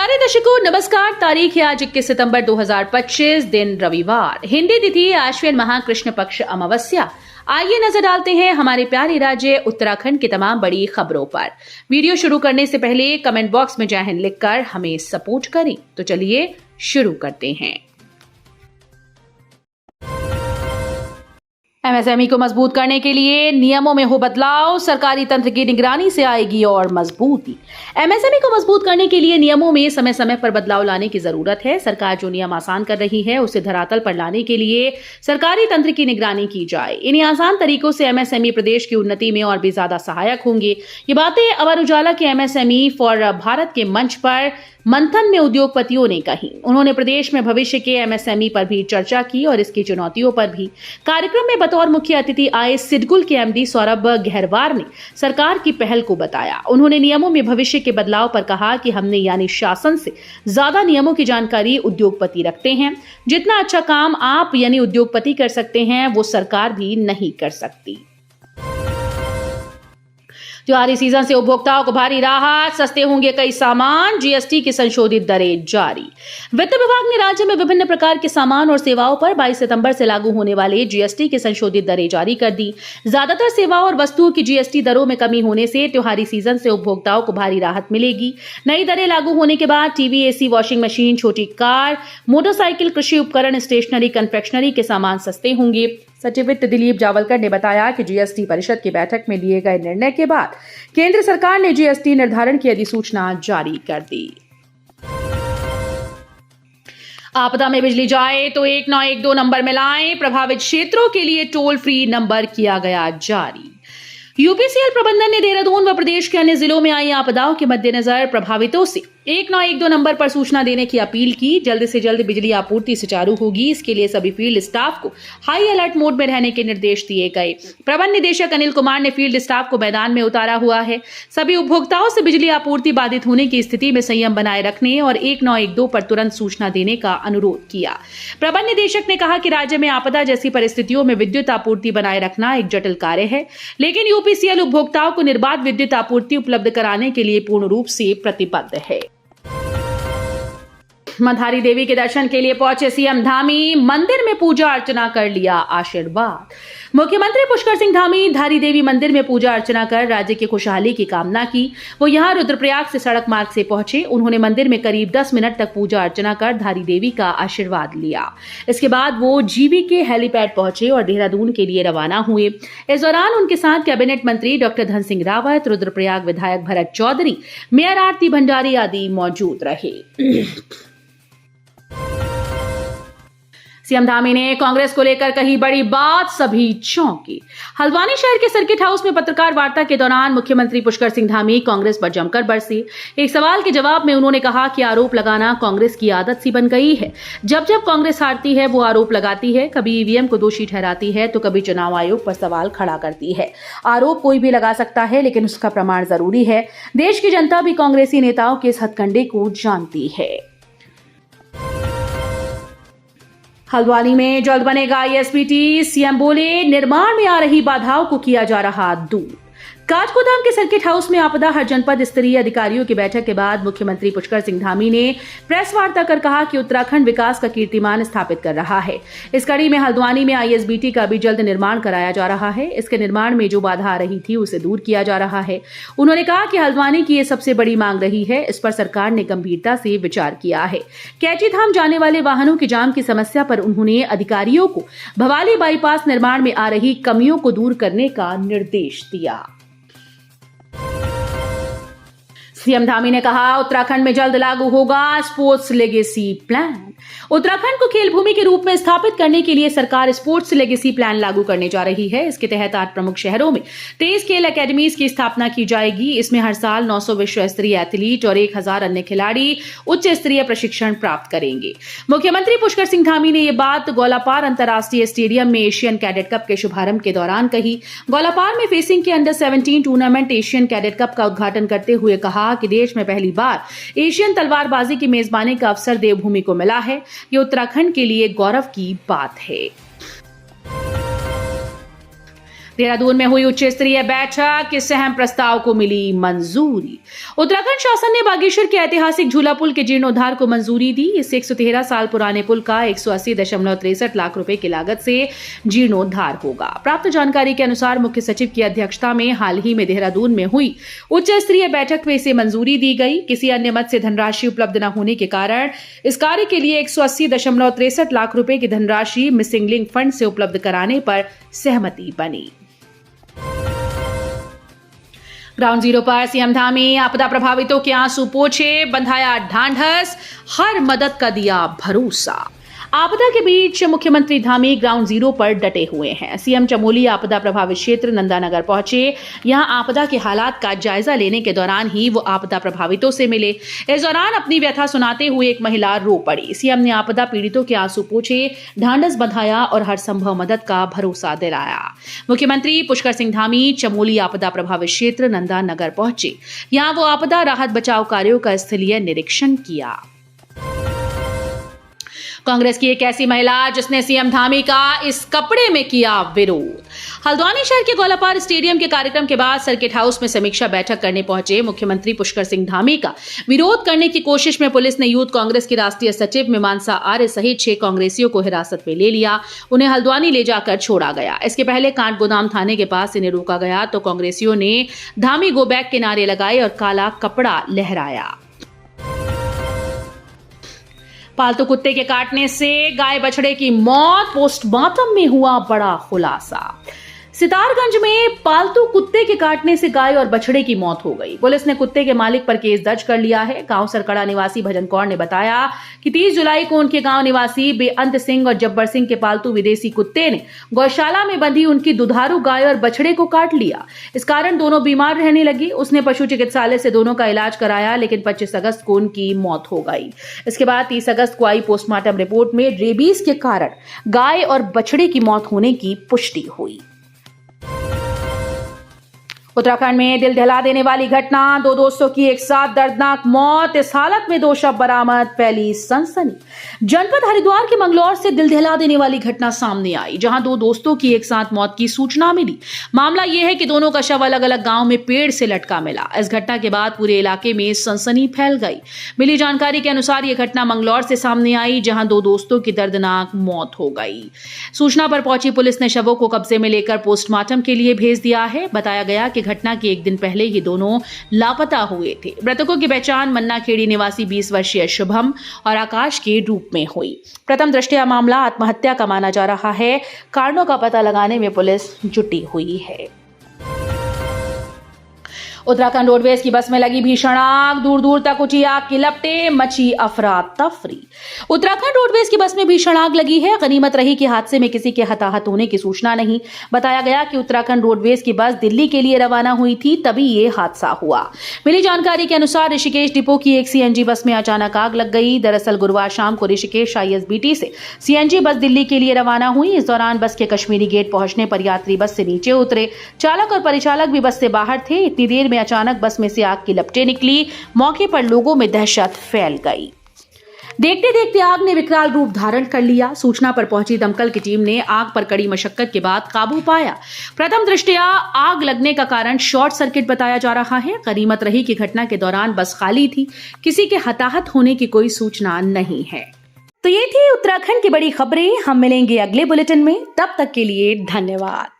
प्यारे दर्शकों नमस्कार। तारीख है आज 21 सितंबर 2025, दिन रविवार, हिंदी तिथि आश्विन माह कृष्ण पक्ष अमावस्या। आइए नजर डालते हैं हमारे प्यारे राज्य उत्तराखंड की तमाम बड़ी खबरों पर। वीडियो शुरू करने से पहले कमेंट बॉक्स में जय हिंद लिखकर हमें सपोर्ट करें। तो चलिए शुरू करते हैं। एमएसएमई को मजबूत करने के लिए नियमों में हो बदलाव, सरकारी तंत्र की निगरानी से आएगी और मजबूती। एमएसएमई को मजबूत करने के लिए नियमों में समय समय पर बदलाव लाने की जरूरत है। सरकार जो नियम आसान कर रही है उसे धरातल पर लाने के लिए सरकारी तंत्र की निगरानी की जाए। इन्हीं आसान तरीकों से एमएसएमई प्रदेश की उन्नति में और भी ज्यादा सहायक होंगे। ये बातें अमर उजाला के एमएसएमई फॉर भारत के मंच पर मंथन में उद्योगपतियों ने कही। उन्होंने प्रदेश में भविष्य के एमएसएमई पर भी चर्चा की और इसकी चुनौतियों पर भी। कार्यक्रम में बतौर मुख्य अतिथि आए सिडकुल के एमडी सौरभ गहरवार ने सरकार की पहल को बताया। उन्होंने नियमों में भविष्य के बदलाव पर कहा कि हमने यानी शासन से ज्यादा नियमों की जानकारी उद्योगपति रखते हैं। जितना अच्छा काम आप यानी उद्योगपति कर सकते हैं वो सरकार भी नहीं कर सकती। त्योहारी सीजन से उपभोक्ताओं को भारी राहत, सस्ते होंगे कई सामान, जीएसटी की संशोधित दरें जारी। वित्त विभाग ने राज्य में विभिन्न प्रकार के सामान और सेवाओं पर 22 सितंबर से लागू होने वाले जीएसटी की संशोधित दरें जारी कर दी। ज्यादातर सेवाओं और वस्तुओं की जीएसटी दरों में कमी होने से त्योहारी सीजन से उपभोक्ताओं को भारी राहत मिलेगी। नई दरें लागू होने के बाद टीवी, एसी, वॉशिंग मशीन, छोटी कार, मोटरसाइकिल, कृषि उपकरण, स्टेशनरी, कन्फेक्शनरी के सामान सस्ते होंगे। सचिव वित्त दिलीप जावलकर ने बताया कि जीएसटी परिषद की बैठक में लिए गए निर्णय के बाद केंद्र सरकार ने जीएसटी निर्धारण की अधिसूचना जारी कर दी। आपदा में बिजली जाए तो 1912 नंबर मिलाएं, प्रभावित क्षेत्रों के लिए टोल फ्री नंबर किया गया जारी। यूपीसीएल प्रबंधन ने देहरादून व प्रदेश के अन्य जिलों में आई आपदाओं के मद्देनजर प्रभावितों से 1912 नंबर पर सूचना देने की अपील की। जल्द से जल्द बिजली आपूर्ति सुचारू होगी, इसके लिए सभी फील्ड स्टाफ को हाई अलर्ट मोड में रहने के निर्देश दिए गए। प्रबंध निदेशक अनिल कुमार ने फील्ड स्टाफ को मैदान में उतारा हुआ है। सभी उपभोक्ताओं से बिजली आपूर्ति बाधित होने की स्थिति में संयम बनाए रखने और 1912 पर तुरंत सूचना देने का अनुरोध किया। प्रबंध निदेशक ने कहा कि राज्य में आपदा जैसी परिस्थितियों में विद्युत आपूर्ति बनाए रखना एक जटिल कार्य है, लेकिन यूपीसीएल उपभोक्ताओं को निर्बाध विद्युत आपूर्ति उपलब्ध कराने के लिए पूर्ण रूप से प्रतिबद्ध है। मधारी देवी के दर्शन के लिए पहुंचे सीएम धामी, मंदिर में पूजा अर्चना कर लिया आशीर्वाद। मुख्यमंत्री पुष्कर सिंह धामी धारी देवी मंदिर में पूजा अर्चना कर राज्य की खुशहाली की कामना की। वो यहां रुद्रप्रयाग से सड़क मार्ग से पहुंचे। उन्होंने मंदिर में करीब 10 मिनट तक पूजा अर्चना कर धारी देवी का आशीर्वाद लिया। इसके बाद वो जीवी के हेलीपैड पहुंचे और देहरादून के लिए रवाना हुए। इस दौरान उनके साथ कैबिनेट मंत्री डॉक्टर धन सिंह रावत, रुद्रप्रयाग विधायक भरत चौधरी, मेयर आरती भंडारी आदि मौजूद रहे। सीएम धामी ने कांग्रेस को लेकर कही बड़ी बात, सभी चौंके। हल्द्वानी शहर के सर्किट हाउस में पत्रकार वार्ता के दौरान मुख्यमंत्री पुष्कर सिंह धामी कांग्रेस पर जमकर बरसे। एक सवाल के जवाब में उन्होंने कहा कि आरोप लगाना कांग्रेस की आदत सी बन गई है। जब जब कांग्रेस हारती है वो आरोप लगाती है, कभी ईवीएम को दोषी ठहराती है तो कभी चुनाव आयोग पर सवाल खड़ा करती है। आरोप कोई भी लगा सकता है, लेकिन उसका प्रमाण जरूरी है। देश की जनता भी कांग्रेसी नेताओं के इस हथकंडे को जानती है। हल्द्वानी में जल्द बनेगा आईएसबीटी, सीएम बोले निर्माण में आ रही बाधाओं को किया जा रहा दूर। काठगोदाम के सर्किट हाउस में आपदा हर जनपद स्तरीय अधिकारियों की बैठक के बाद मुख्यमंत्री पुष्कर सिंह धामी ने प्रेस वार्ता कर कहा कि उत्तराखंड विकास का कीर्तिमान स्थापित कर रहा है। इस कड़ी में हल्द्वानी में आईएसबीटी का भी जल्द निर्माण कराया जा रहा है। इसके निर्माण में जो बाधा आ रही थी उसे दूर किया जा रहा है। उन्होंने कहा कि हल्द्वानी की ये सबसे बड़ी मांग रही है, इस पर सरकार ने गंभीरता से विचार किया है। कैचीधाम जाने वाले वाहनों की जाम की समस्या पर उन्होंने अधिकारियों को भवाली बाईपास निर्माण में आ रही कमियों को दूर करने का निर्देश दिया। सीएम धामी ने कहा उत्तराखंड में जल्द लागू होगा स्पोर्ट्स लेगेसी प्लान। उत्तराखंड को खेल भूमि के रूप में स्थापित करने के लिए सरकार स्पोर्ट्स लेगेसी प्लान लागू करने जा रही है। इसके तहत 8 प्रमुख शहरों में 23 खेल अकेडमीज की स्थापना की जाएगी। इसमें हर साल 900 विश्व स्तरीय एथलीट और 1000 अन्य खिलाड़ी उच्च स्तरीय प्रशिक्षण प्राप्त करेंगे। मुख्यमंत्री पुष्कर सिंह धामी ने यह बात गोलापार अंतर्राष्ट्रीय स्टेडियम में एशियन कैडेट कप के शुभारंभ के दौरान कही। गोलापार में फेसिंग के under 17 tournament Asian cadet cup का उद्घाटन करते हुए कहा कि देश में पहली बार एशियन तलवारबाजी की मेजबानी का अवसर देवभूमि को मिला है। ये उत्तराखंड के लिए गौरव की बात है। देहरादून में हुई उच्च स्तरीय बैठक, इस अहम प्रस्ताव को मिली मंजूरी। उत्तराखंड शासन ने बागेश्वर के ऐतिहासिक झूला पुल के जीर्णोद्धार को मंजूरी दी। इस 113 साल पुराने पुल का 180.63 लाख रुपए की लागत से जीर्णोद्धार होगा। प्राप्त जानकारी के अनुसार मुख्य सचिव की अध्यक्षता में हाल ही में देहरादून में हुई उच्च स्तरीय बैठक में इसे मंजूरी दी गई। किसी अन्य मद से धनराशि उपलब्ध न होने के कारण इस कार्य के लिए 180.63 लाख रुपए की धनराशि मिसिंग लिंक फंड से उपलब्ध कराने पर सहमति बनी। ग्राउंड जीरो पर सीएम धामी आपदा प्रभावितों के आंसू पोंछे, बंधाया ढांढस, हर मदद का दिया भरोसा। आपदा के बीच मुख्यमंत्री धामी ग्राउंड जीरो पर डटे हुए हैं। सीएम चमोली आपदा प्रभावित क्षेत्र नंदानगर पहुंचे। यहां आपदा के हालात का जायजा लेने के दौरान ही वो आपदा प्रभावितों से मिले। इस दौरान अपनी व्यथा सुनाते हुए एक महिला रो पड़ी। सीएम ने आपदा पीड़ितों के आंसू पोंछे, ढांढस बंधाया और हर संभव मदद का भरोसा दिलाया। मुख्यमंत्री पुष्कर सिंह धामी चमोली आपदा प्रभावित क्षेत्र नंदानगर पहुंचे। यहां वो आपदा राहत बचाव कार्यों का स्थलीय निरीक्षण किया। कांग्रेस की एक ऐसी महिला जिसने सीएम धामी का इस कपड़े में किया विरोध। हल्द्वानी शहर के गोलापार स्टेडियम के कार्यक्रम के बाद सर्किट हाउस में समीक्षा बैठक करने पहुंचे मुख्यमंत्री पुष्कर सिंह धामी का विरोध करने की कोशिश में पुलिस ने यूथ कांग्रेस की राष्ट्रीय सचिव मीमांसा आर्य सहित 6 कांग्रेसियों को हिरासत में ले लिया। उन्हें हल्द्वानी ले जाकर छोड़ा गया। इसके पहले कांट गोदाम थाने के पास इन्हें रोका गया तो कांग्रेसियों ने धामी गो बैक के नारे लगाए और काला कपड़ा लहराया। पालतू कुत्ते के काटने से गाय बछड़े की मौत, पोस्टमार्टम में हुआ बड़ा खुलासा। सितारगंज में पालतू कुत्ते के काटने से गाय और बछड़े की मौत हो गई। पुलिस ने कुत्ते के मालिक पर केस दर्ज कर लिया है। गांव सरकड़ा निवासी भजन कौर ने बताया कि 30 जुलाई को उनके गांव निवासी बेअंत सिंह और जब्बर सिंह के पालतू विदेशी कुत्ते ने गौशाला में बंधी उनकी दुधारू गाय और बछड़े को काट लिया। इस कारण दोनों बीमार रहने लगी। उसने पशु चिकित्सालय से दोनों का इलाज कराया, लेकिन 25 अगस्त को उनकी मौत हो गई। इसके बाद 30 अगस्त को आई पोस्टमार्टम रिपोर्ट में रेबीज के कारण गाय और बछड़े की मौत होने की पुष्टि हुई। उत्तराखंड में दिल दहला देने वाली घटना, 2 दोस्तों की एक साथ दर्दनाक मौत, इस हालत में 2 शव बरामद, फैली सनसनी। जनपद हरिद्वार के मंगलौर से दिल दहला देने वाली घटना सामने आई, जहां 2 दोस्तों की एक साथ मौत की सूचना मिली। मामला यह है कि दोनों का शव अलग अलग गांव में पेड़ से लटका मिला। इस घटना के बाद पूरे इलाके में सनसनी फैल गई। मिली जानकारी के अनुसार यह घटना मंगलौर से सामने आई, जहां 2 दोस्तों की दर्दनाक मौत हो गई। सूचना पर पहुंची पुलिस ने शवों को कब्जे में लेकर पोस्टमार्टम के लिए भेज दिया है। बताया गया कि घटना के एक दिन पहले ही दोनों लापता हुए थे। मृतकों की पहचान मन्ना खेड़ी निवासी 20 वर्षीय शुभम और आकाश के रूप में हुई। प्रथम दृष्टया मामला आत्महत्या का माना जा रहा है। कारणों का पता लगाने में पुलिस जुटी हुई है। उत्तराखंड रोडवेज की बस में लगी भीषण आग, दूर दूर तक ऊंची आग की लपटें, मची अफरा तफरी। उत्तराखंड रोडवेज की बस में भीषण आग लगी है। गनीमत रही कि हादसे में किसी के हताहत होने की सूचना नहीं। बताया गया कि उत्तराखंड रोडवेज की बस दिल्ली के लिए रवाना हुई थी, तभी ये हादसा हुआ। मिली जानकारी के अनुसार ऋषिकेश डिपो की एक सीएनजी बस में अचानक आग लग गई। दरअसल गुरुवार शाम को ऋषिकेश आईएसबीटी से सीएनजी बस दिल्ली के लिए रवाना हुई। इस दौरान बस के कश्मीरी गेट पहुंचने पर यात्री बस से नीचे उतरे। चालक और परिचालक भी बस से बाहर थे। इतनी देर में अचानक बस में से आग की लपटें निकली। मौके पर लोगों में दहशत फैल गई। देखते देखते आग ने विकराल रूप धारण कर लिया। सूचना पर पहुंची दमकल की टीम ने आग पर कड़ी मशक्कत के बाद काबू पाया। प्रथम दृष्टया आग लगने का कारण शॉर्ट सर्किट बताया जा रहा है। गनीमत रही कि घटना के दौरान बस खाली थी, किसी के हताहत होने की कोई सूचना नहीं है। तो ये थी उत्तराखंड की बड़ी खबरें। हम मिलेंगे अगले बुलेटिन में, तब तक के लिए धन्यवाद।